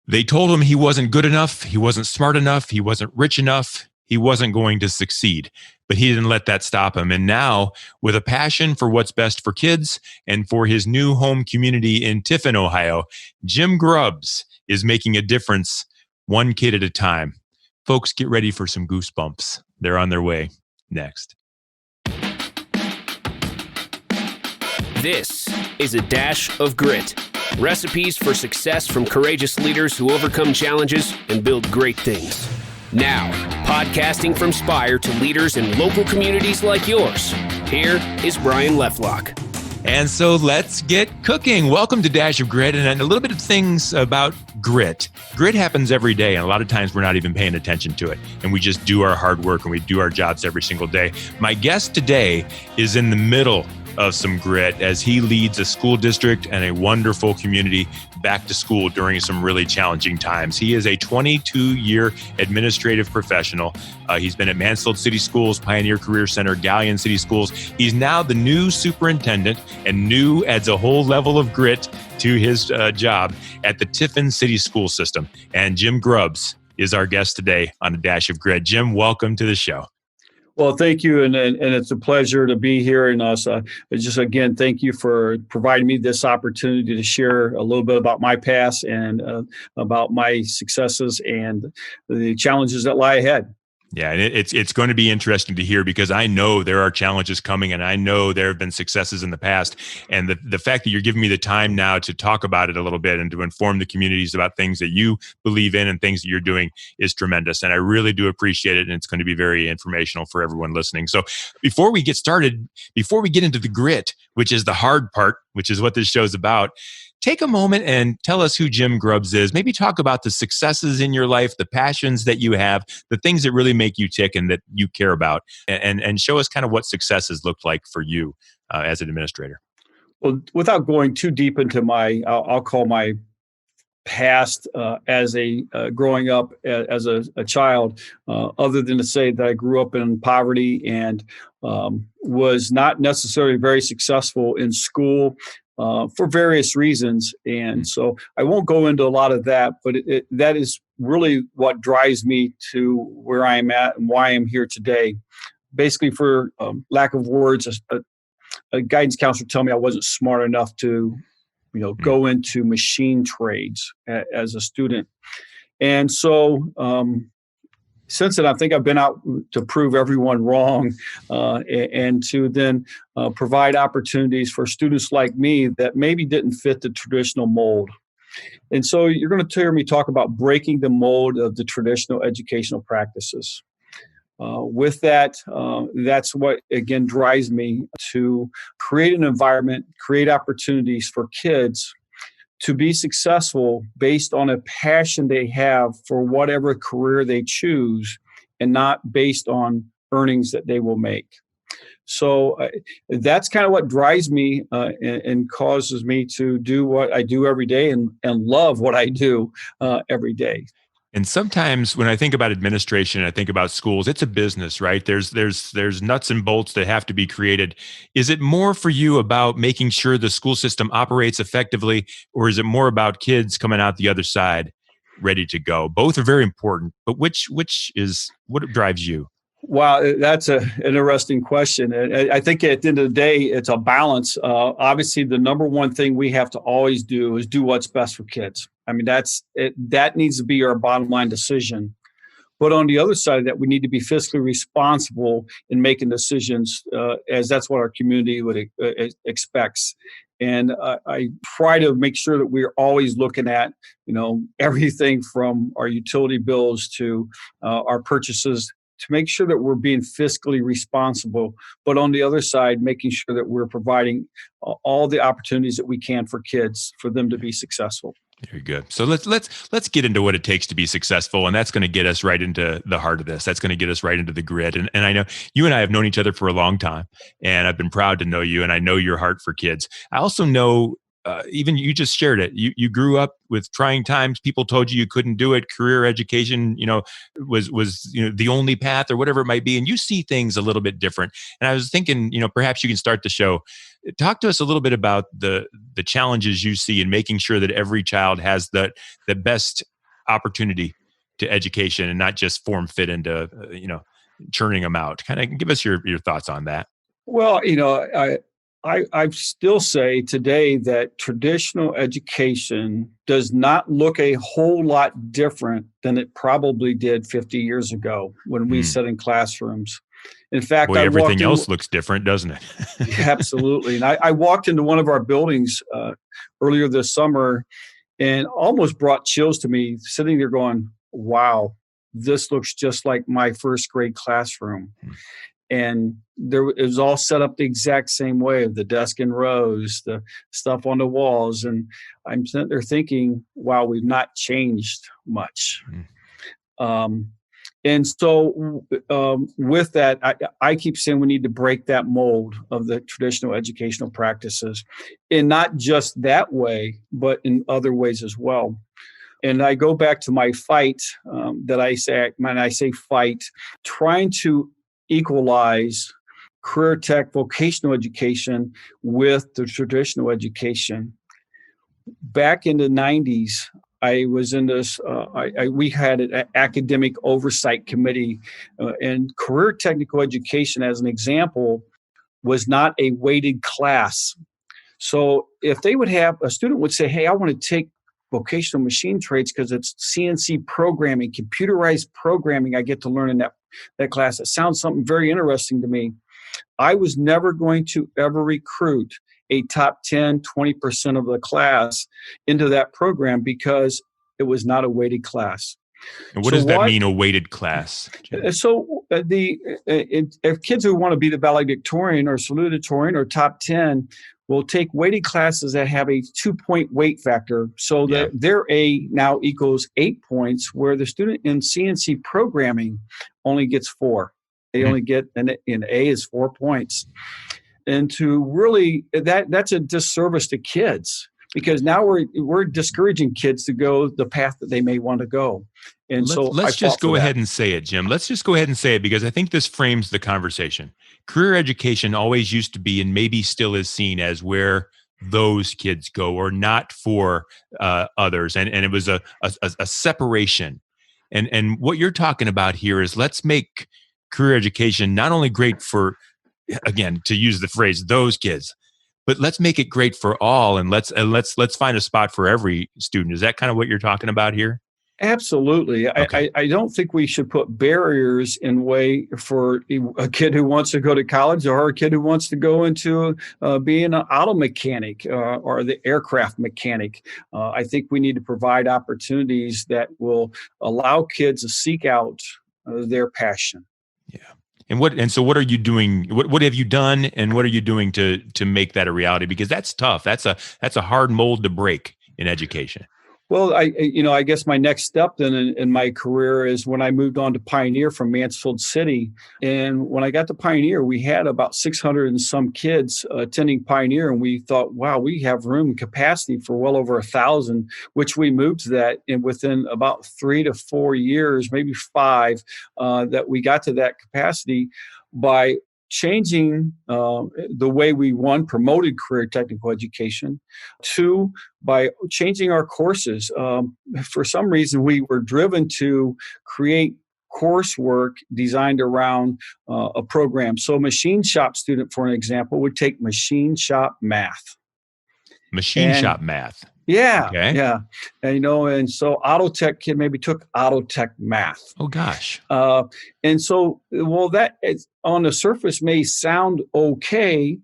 They told him he wasn't good enough, he wasn't smart enough, he wasn't rich enough, he wasn't going to succeed. But he didn't let that stop him. And now, with a passion for what's best for kids and for his new home community in Tiffin, Ohio, Jim Grubbs is making a difference one kid at a time. Folks, get ready for some goosebumps. They're on their way next. This is A Dash of Grit. Recipes for success from courageous leaders who overcome challenges and build great things. Now, podcasting from Spire to leaders in local communities like yours, here is Brian Leflock. And so let's get cooking. Welcome to Dash of Grit, and a little bit of things about grit. Grit happens every day, and a lot of times we're not even paying attention to it, and we just do our hard work and we do our jobs every single day. My guest today is in the middle of some grit as he leads a school district and a wonderful community back to school during some really challenging times. He is a 22-year administrative professional. He's been at Mansfield City Schools, Pioneer Career Center, Galleon City Schools. He's now the new superintendent, and new adds a whole level of grit to his job at the Tiffin City School System. And Jim Grubbs is our guest today on A Dash of Grit. Jim, welcome to the show. Well, thank you, and it's a pleasure to be here. And just again, thank you for providing me this opportunity to share a little bit about my past and about my successes and the challenges that lie ahead. Yeah, and it's going to be interesting to hear because I know there are challenges coming, and I know there have been successes in the past. And the fact that you're giving me the time now to talk about it a little bit and to inform the communities about things that you believe in and things that you're doing is tremendous. And I really do appreciate it, and it's going to be very informational for everyone listening. So before we get started, before we get into the grit, which is the hard part, which is what this show is about, take a moment and tell us who Jim Grubbs is. Maybe talk about the successes in your life, the passions that you have, the things that really make you tick and that you care about, and show us kind of what successes looked like for you as an administrator. Well, without going too deep into I'll call my past as a growing up as a child, other than to say that I grew up in poverty and was not necessarily very successful in school. For various reasons. And so I won't go into a lot of that, but that is really what drives me to where I am at and why I'm here today. Basically, for lack of words, a guidance counselor told me I wasn't smart enough to, go into machine trades as a student. And so since then, I think I've been out to prove everyone wrong and to then provide opportunities for students like me that maybe didn't fit the traditional mold. And so you're going to hear me talk about breaking the mold of the traditional educational practices. With that, that's what, again, drives me to create an environment, create opportunities for kids to be successful based on a passion they have for whatever career they choose and not based on earnings that they will make. So that's kind of what drives me and causes me to do what I do every day and love what I do every day. And sometimes when I think about administration, I think about schools, it's a business, right? There's nuts and bolts that have to be created. Is it more for you about making sure the school system operates effectively, or is it more about kids coming out the other side ready to go? Both are very important, but which is what drives you? Wow, that's an interesting question. I think at the end of the day, it's a balance. Obviously, the number one thing we have to always do is do what's best for kids. I mean, that needs to be our bottom line decision. But on the other side of that, we need to be fiscally responsible in making decisions, as that's what our community expects. And I try to make sure that we're always looking at, everything from our utility bills to our purchases, to make sure that we're being fiscally responsible, but on the other side, making sure that we're providing all the opportunities that we can for kids, for them to be successful. Very good. So let's get into what it takes to be successful, and that's going to get us right into the heart of this. That's going to get us right into the grit. And I know you and I have known each other for a long time, and I've been proud to know you, and I know your heart for kids. I also know even you just shared it. You grew up with trying times. People told you couldn't do it. Career education, was the only path or whatever it might be. And you see things a little bit different. And I was thinking, perhaps you can start the show. Talk to us a little bit about the challenges you see in making sure that every child has the best opportunity to education and not just form fit into, churning them out. Kind of give us your thoughts on that. Well, I still say today that traditional education does not look a whole lot different than it probably did 50 years ago when we sat in classrooms. In fact, Boy, everything else looks different, doesn't it? Absolutely. And I walked into one of our buildings earlier this summer and almost brought chills to me, sitting there going, wow, this looks just like my first grade classroom. And it was all set up the exact same way, the desk in rows, the stuff on the walls. And I'm sitting there thinking, wow, we've not changed much. And so with that, I keep saying we need to break that mold of the traditional educational practices, and not just that way, but in other ways as well. And I go back to my fight that I say, when I say fight, trying to equalize career tech vocational education with the traditional education. Back in the 90s, I was in this, we had an academic oversight committee, and career technical education, as an example, was not a weighted class. So if they would have, a student would say, hey, I want to take vocational machine trades because it's CNC programming, computerized programming I get to learn in that class. It sounds something very interesting to me. I was never going to ever recruit a top 10, 20% of the class into that program because it was not a weighted class. And what does that mean, a weighted class, Jim? So if kids who want to be the valedictorian or salutatorian or top 10 will take weighted classes that have a 2-point weight factor, so that their A now equals 8 points, where the student in CNC programming only gets 4. They only get, an A is 4 points. And to really, that's a disservice to kids, because now we're discouraging kids to go the path that they may want to go. And let's just go ahead and say it, Jim. Let's just go ahead and say it, because I think this frames the conversation. Career education always used to be, and maybe still is, seen as where those kids go, or not for others. And it was a separation. And what you're talking about here is, let's make career education not only great for, again, to use the phrase, those kids, but let's make it great for all, and let's find a spot for every student. Is that kind of what you're talking about here? Absolutely. Okay. I don't think we should put barriers in way for a kid who wants to go to college, or a kid who wants to go into being an auto mechanic or the aircraft mechanic. I think we need to provide opportunities that will allow kids to seek out their passion. Yeah. And so what are you doing? What have you done, and what are you doing to make that a reality? Because that's tough. That's a hard mold to break in education. Well, I guess my next step then in my career is when I moved on to Pioneer from Mansfield City. And when I got to Pioneer, we had about 600 and some kids attending Pioneer. And we thought, wow, we have room and capacity for well over 1,000, which we moved to that within about 3 to 4 years, maybe 5, that we got to that capacity by changing the way we, one, promoted career technical education, 2, by changing our courses. For some reason, we were driven to create coursework designed around a program. So a machine shop student, for an example, would take machine shop math. Shop math. Yeah. Okay. Yeah. And so auto tech kid maybe took auto tech math. Oh, gosh. And so, that on the surface may sound okay,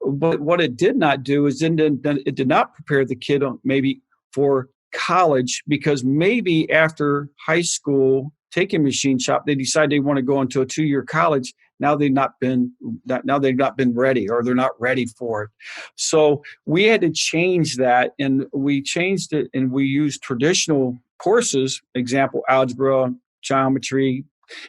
but what it did not do is it did not prepare the kid maybe for college, because maybe after high school, taking machine shop, they decide they want to go into a 2-year college. Now they've not been ready, or they're not ready for it. So we had to change that, and we changed it, and we used traditional courses, example, algebra, geometry,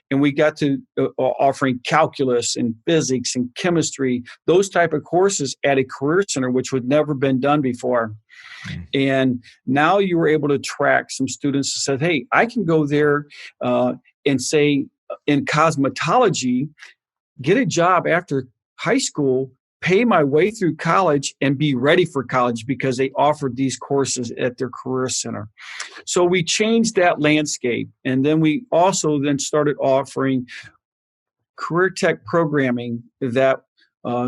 and we got to offering calculus and physics and chemistry, those type of courses at a career center, which would never been done before. And now you were able to track some students who said, hey, I can go there and say in cosmetology, get a job after high school pay my way through college and be ready for college because they offered these courses at their career center. So we changed that landscape. And then we also then started offering career tech programming that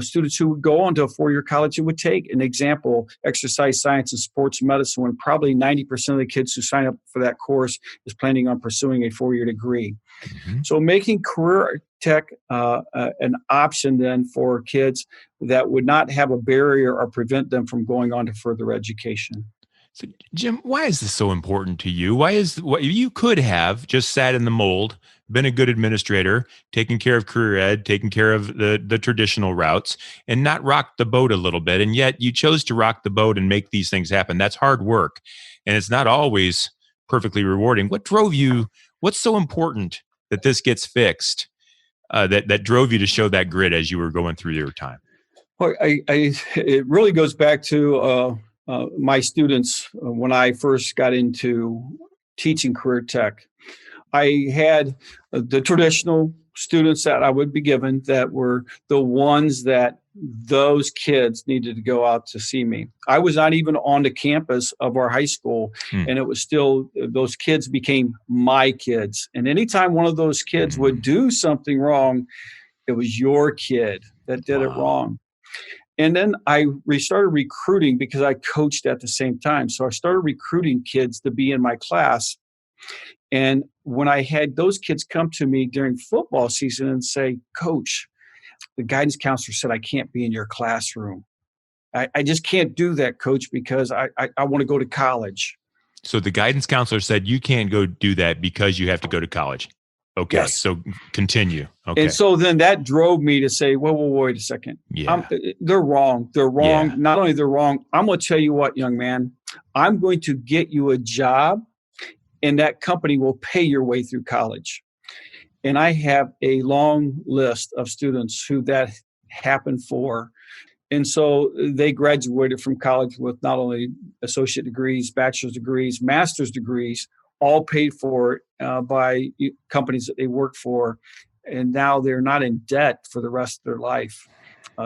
students who would go on to a four-year college would take. An example, exercise science and sports medicine, when probably 90% of the kids who sign up for that course is planning on pursuing a four-year degree. Mm-hmm. So making career tech an option then for kids that would not have a barrier or prevent them from going on to further education. So, Jim, why is this so important to you? Why is what you could have just sat in the mold, been a good administrator, taking care of career ed, taking care of the traditional routes, and not rock the boat a little bit. And yet you chose to rock the boat and make these things happen. That's hard work. And it's not always perfectly rewarding. What drove you? What's so important that this gets fixed, that drove you to show that grit as you were going through your time? Well, it really goes back to my students when I first got into teaching career tech. I had the traditional students that I would be given that were the ones that those kids needed to go out to see me. I was not even on the campus of our high school, and it was still, those kids became my kids. And anytime one of those kids would do something wrong, it was your kid that did it wrong. And then I started recruiting because I coached at the same time. So I started recruiting kids to be in my class. And when I had those kids come to me during football season and say, "Coach, the guidance counselor said I can't be in your classroom. I just can't do that, Coach, because I want to go to college." So the guidance counselor said you can't go do that because you have to go to college. Okay, yes. So continue. Okay. And so then that drove me to say, well, wait a second. Yeah. They're wrong. They're wrong. Yeah. Not only they're wrong, I'm going to tell you what, young man, I'm going to get you a job and that company will pay your way through college. And I have a long list of students who that happened for. And so they graduated from college with not only associate degrees, bachelor's degrees, master's degrees, all paid for by companies that they work for. And now they're not in debt for the rest of their life.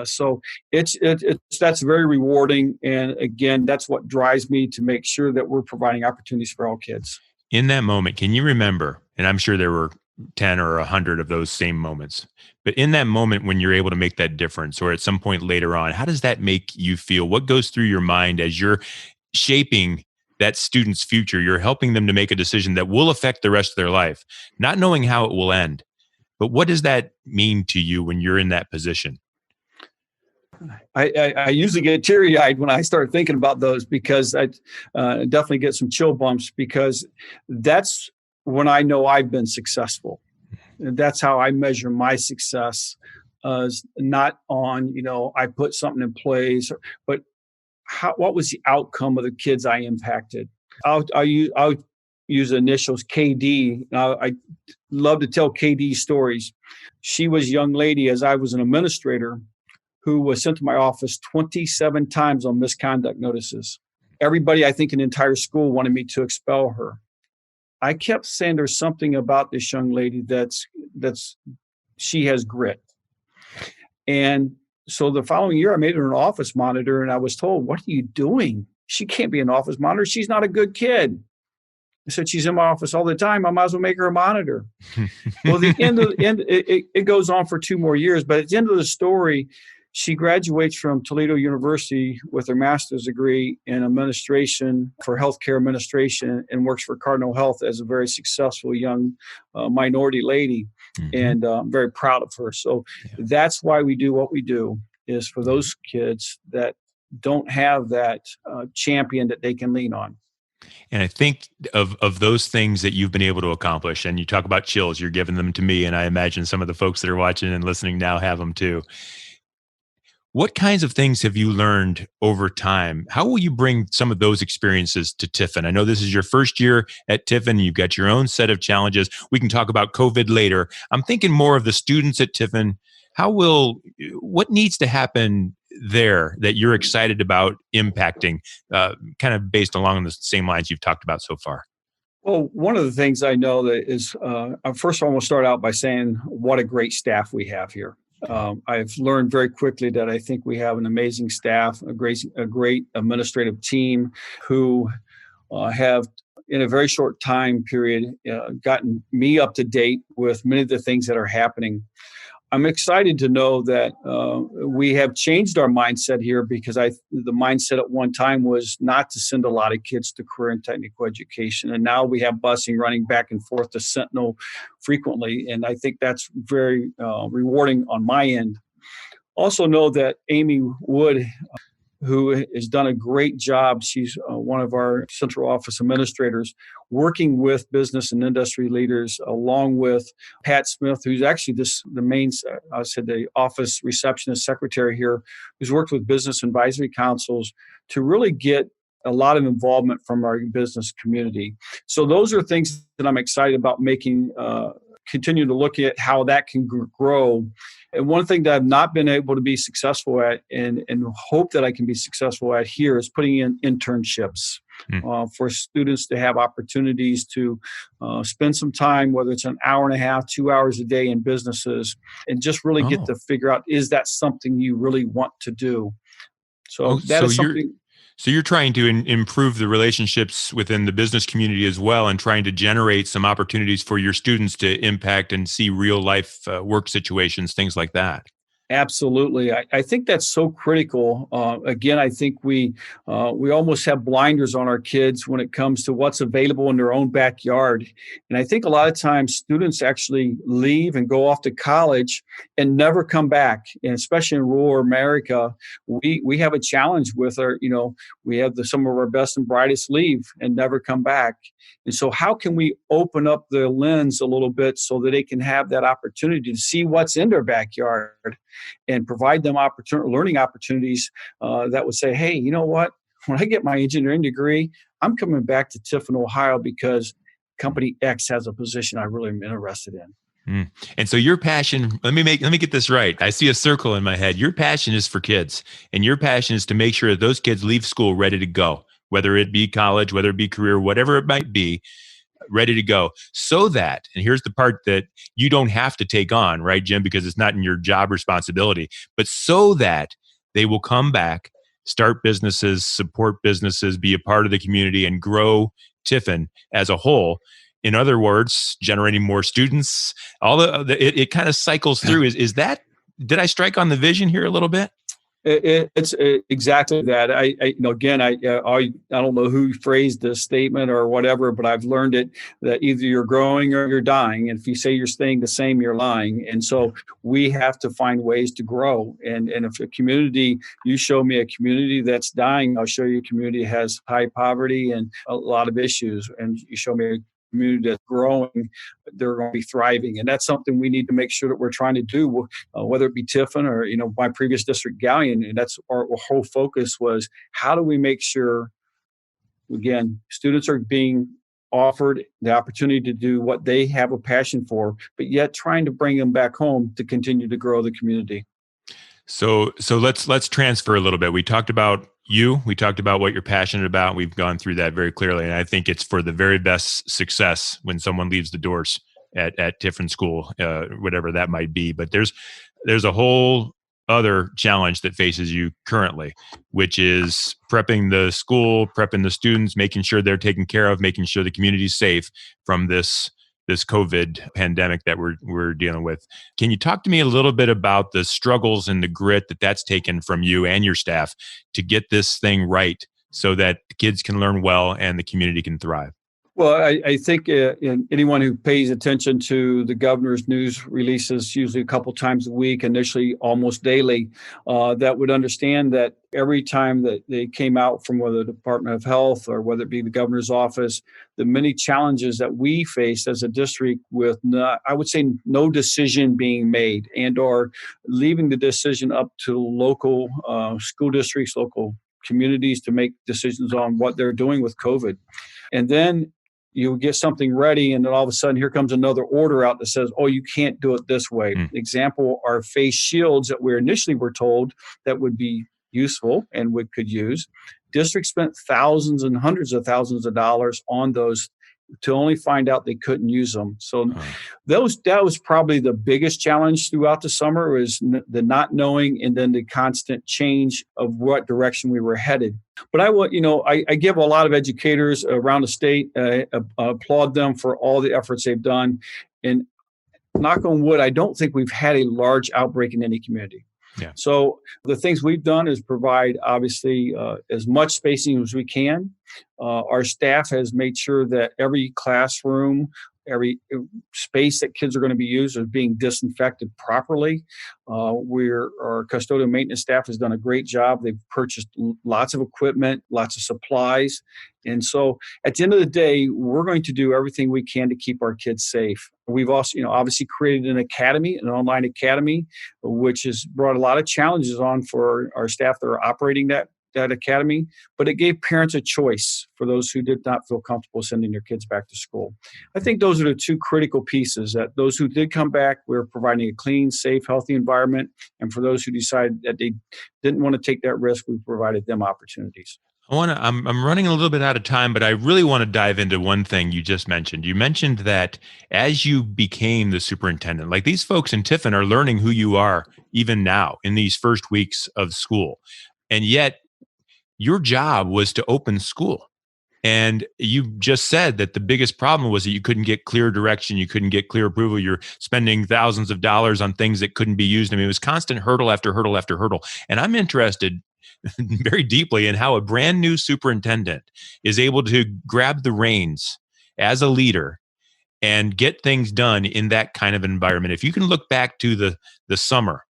So that's very rewarding. And again, that's what drives me to make sure that we're providing opportunities for all kids. In that moment, can you remember, and I'm sure there were 10 or 100 of those same moments, but in that moment when you're able to make that difference, or at some point later on, how does that make you feel? What goes through your mind as you're shaping that student's future? You're helping them to make a decision that will affect the rest of their life, not knowing how it will end. But what does that mean to you when you're in that position? I usually get teary-eyed when I start thinking about those, because I definitely get some chill bumps, because that's when I know I've been successful. And that's how I measure my success, not on, I put something in place, but what was the outcome of the kids I impacted? I'll use initials KD. I love to tell KD stories. She was a young lady, as I was an administrator, who was sent to my office 27 times on misconduct notices. Everybody, I think, in the entire school wanted me to expel her. I kept saying there's something about this young lady that's she has grit. And so the following year, I made her an office monitor, and I was told, "What are you doing? She can't be an office monitor. She's not a good kid." I said, "She's in my office all the time. I might as well make her a monitor." Well, it goes on for 2 more years, but at the end of the story, she graduates from Toledo University with her master's degree in administration for healthcare administration, and works for Cardinal Health as a very successful young minority lady. Mm-hmm. And I'm very proud of her. So that's why we do what we do, is for those kids that don't have that champion that they can lean on. And I think of those things that you've been able to accomplish, and you talk about chills, you're giving them to me, and I imagine some of the folks that are watching and listening now have them too. What kinds of things have you learned over time? How will you bring some of those experiences to Tiffin? I know this is your first year at Tiffin. You've got your own set of challenges. We can talk about COVID later. I'm thinking more of the students at Tiffin. What needs to happen there that you're excited about impacting, kind of based along the same lines you've talked about so far? Well, one of the things I know that is, first of all, I'm going to start out by saying what a great staff we have here. I've learned very quickly that I think we have an amazing staff, a great administrative team who have, in a very short time period, gotten me up to date with many of the things that are happening. I'm excited to know that we have changed our mindset here, because the mindset at one time was not to send a lot of kids to career and technical education. And now we have busing running back and forth to Sentinel frequently. And I think that's very rewarding on my end. Also know that Amy Wood, who has done a great job. She's one of our central office administrators, working with business and industry leaders, along with Pat Smith, who's actually the office receptionist secretary here, who's worked with business advisory councils to really get a lot of involvement from our business community. So those are things that I'm excited about continue to look at how that can grow. And one thing that I've not been able to be successful at, and hope that I can be successful at here, is putting in internships for students to have opportunities to spend some time, whether it's an hour and a half, 2 hours a day in businesses, and just really get to figure out, is that something you really want to do? So that is something. So you're trying to improve the relationships within the business community as well, and trying to generate some opportunities for your students to impact and see real life work situations, things like that. Absolutely. I think that's so critical. Again, I think we almost have blinders on our kids when it comes to what's available in their own backyard. And I think a lot of times students actually leave and go off to college and never come back. And especially in rural America, we have a challenge with we have some of our best and brightest leave and never come back. And so how can we open up the lens a little bit so that they can have that opportunity to see what's in their backyard, and provide them learning opportunities that would say, hey, you know what? When I get my engineering degree, I'm coming back to Tiffin, Ohio, because company X has a position I really am interested in. And so your passion, let me get this right. I see a circle in my head. Your passion is for kids, and your passion is to make sure that those kids leave school ready to go, whether it be college, whether it be career, whatever it might be, ready to go, so that, and here's the part that you don't have to take on, right, Jim, because it's not in your job responsibility, but so that they will come back, start businesses, support businesses, be a part of the community, and grow Tiffin as a whole. In other words, generating more students. It kind of cycles through. Is that, did I strike on the vision here a little bit? It's exactly that. I don't know who phrased this statement or whatever, but I've learned it that either you're growing or you're dying. And if you say you're staying the same, you're lying. And so we have to find ways to grow. And if a community, you show me a community that's dying, I'll show you a community that has high poverty and a lot of issues. And you show me a community that's growing, they're going to be thriving. And that's something we need to make sure that we're trying to do, whether it be Tiffin or, my previous district, Galleon. And that's our whole focus was, how do we make sure, again, students are being offered the opportunity to do what they have a passion for, but yet trying to bring them back home to continue to grow the community. So let's transfer a little bit. We talked about we talked about what you're passionate about. We've gone through that very clearly. And I think it's for the very best success when someone leaves the doors at Tiffin School, whatever that might be. But there's a whole other challenge that faces you currently, which is prepping the school, prepping the students, making sure they're taken care of, making sure the community's safe from this COVID pandemic that we're dealing with. Can you talk to me a little bit about the struggles and the grit that's taken from you and your staff to get this thing right so that the kids can learn well and the community can thrive? Well, I think anyone who pays attention to the governor's news releases, usually a couple times a week, initially almost daily, that would understand that every time that they came out from whether the Department of Health or whether it be the governor's office, the many challenges that we faced as a district with, I would say, no decision being made, and or leaving the decision up to local school districts, local communities to make decisions on what they're doing with COVID. And then you get something ready, and then all of a sudden, here comes another order out that says, oh, you can't do it this way. Example, our face shields that we initially were told that would be useful and we could use. Districts spent thousands and hundreds of thousands of dollars on those to only find out they couldn't use them. So that was probably the biggest challenge throughout the summer, was the not knowing, and then the constant change of what direction we were headed. But I give a lot of educators around the state, applaud them for all the efforts they've done. And knock on wood, I don't think we've had a large outbreak in any community. Yeah. So the things we've done is provide, obviously, as much spacing as we can. Our staff has made sure that every classroom, every space that kids are going to be used is being disinfected properly. Our custodial maintenance staff has done a great job. They've purchased lots of equipment, lots of supplies. And so at the end of the day, we're going to do everything we can to keep our kids safe. We've also, obviously created an academy, an online academy, which has brought a lot of challenges on for our staff that are operating that academy, but it gave parents a choice for those who did not feel comfortable sending their kids back to school. I think those are the two critical pieces, that those who did come back, we're providing a clean, safe, healthy environment. And for those who decided that they didn't want to take that risk, we provided them opportunities. I'm running a little bit out of time, but I really want to dive into one thing you just mentioned. You mentioned that as you became the superintendent, like these folks in Tiffin are learning who you are even now in these first weeks of school. And yet your job was to open school. And you just said that the biggest problem was that you couldn't get clear direction. You couldn't get clear approval. You're spending thousands of dollars on things that couldn't be used. I mean, it was constant hurdle after hurdle after hurdle. And I'm interested very deeply in how a brand new superintendent is able to grab the reins as a leader and get things done in that kind of environment. If you can look back to the summer,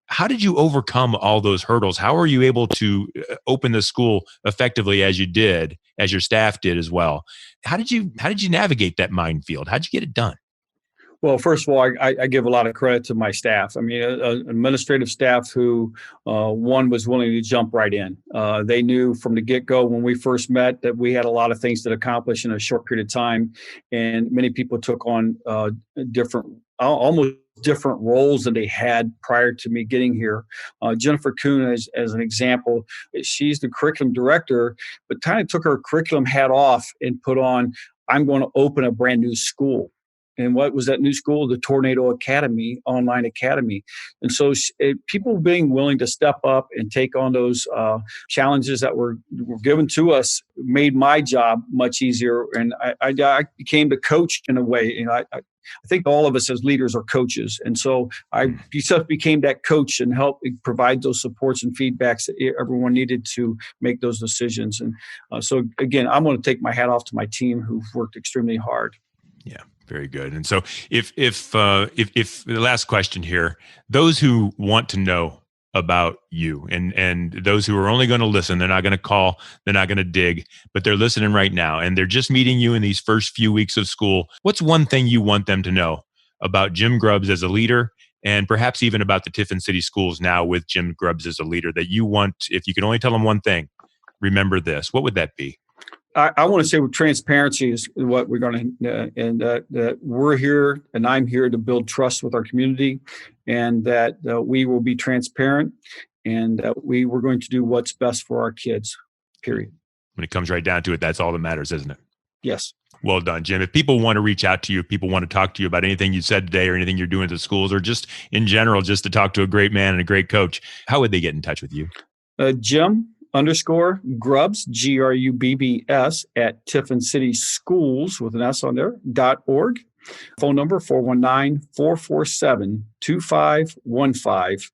how did you overcome all those hurdles? How were you able to open the school effectively as you did, as your staff did as well? How did you navigate that minefield? How'd you get it done? Well, first of all, I give a lot of credit to my staff. I mean, administrative staff who, one, was willing to jump right in. They knew from the get-go when we first met that we had a lot of things to accomplish in a short period of time, and many people took on almost different roles than they had prior to me getting here. Jennifer Kuhn, as an example, she's the curriculum director, but kind of took her curriculum hat off and put on, I'm going to open a brand new school. And what was that new school? The Tornado Academy, online academy. And so people being willing to step up and take on those challenges that were given to us made my job much easier. And I became the coach in a way. I think all of us as leaders are coaches. And so I became that coach and helped provide those supports and feedbacks that everyone needed to make those decisions. And so again, I'm going to take my hat off to my team who've worked extremely hard. Yeah. Very good. And so if the last question here, those who want to know about you and those who are only going to listen, they're not going to call, they're not going to dig, but they're listening right now and they're just meeting you in these first few weeks of school. What's one thing you want them to know about Jim Grubbs as a leader, and perhaps even about the Tiffin City Schools now with Jim Grubbs as a leader, that you want, if you could only tell them one thing, remember this, what would that be? I want to say transparency is what we're going to, and that we're here and I'm here to build trust with our community, and that we will be transparent, and that we're going to do what's best for our kids, period. When it comes right down to it, that's all that matters, isn't it? Yes. Well done, Jim. If people want to reach out to you, if people want to talk to you about anything you said today or anything you're doing at the schools, or just in general, just to talk to a great man and a great coach, how would they get in touch with you? Jim_Grubbs, Grubbs at Tiffin City Schools with an S on there, .org. Phone number 419-447-2515.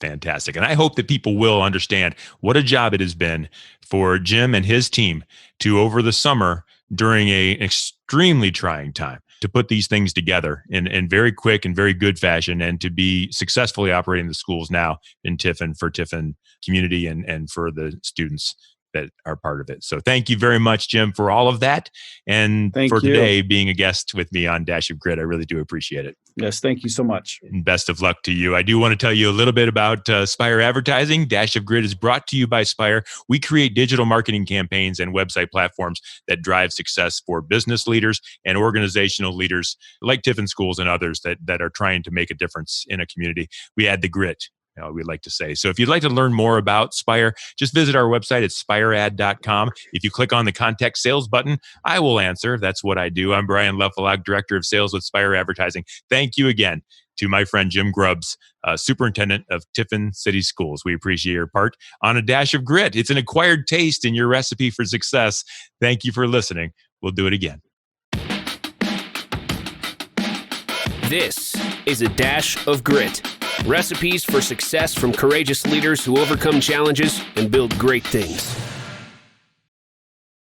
Fantastic. And I hope that people will understand what a job it has been for Jim and his team to, over the summer, during an extremely trying time, to put these things together in very quick and very good fashion, and to be successfully operating the schools now in Tiffin for Tiffin community and for the students that are part of it. So thank you very much, Jim, for all of that. And today being a guest with me on Dash of Grit. I really do appreciate it. Yes, thank you so much. And best of luck to you. I do want to tell you a little bit about Spire Advertising. Dash of Grit is brought to you by Spire. We create digital marketing campaigns and website platforms that drive success for business leaders and organizational leaders like Tiffin Schools and others that are trying to make a difference in a community. We add the grit we'd like to say. So if you'd like to learn more about Spire, just visit our website at spiread.com. If you click on the Contact Sales button, I will answer. That's what I do. I'm Brian Leffelock, Director of Sales with Spire Advertising. Thank you again to my friend Jim Grubbs, Superintendent of Tiffin City Schools. We appreciate your part on A Dash of Grit. It's an acquired taste in your recipe for success. Thank you for listening. We'll do it again. This is A Dash of Grit. Recipes for success from courageous leaders who overcome challenges and build great things.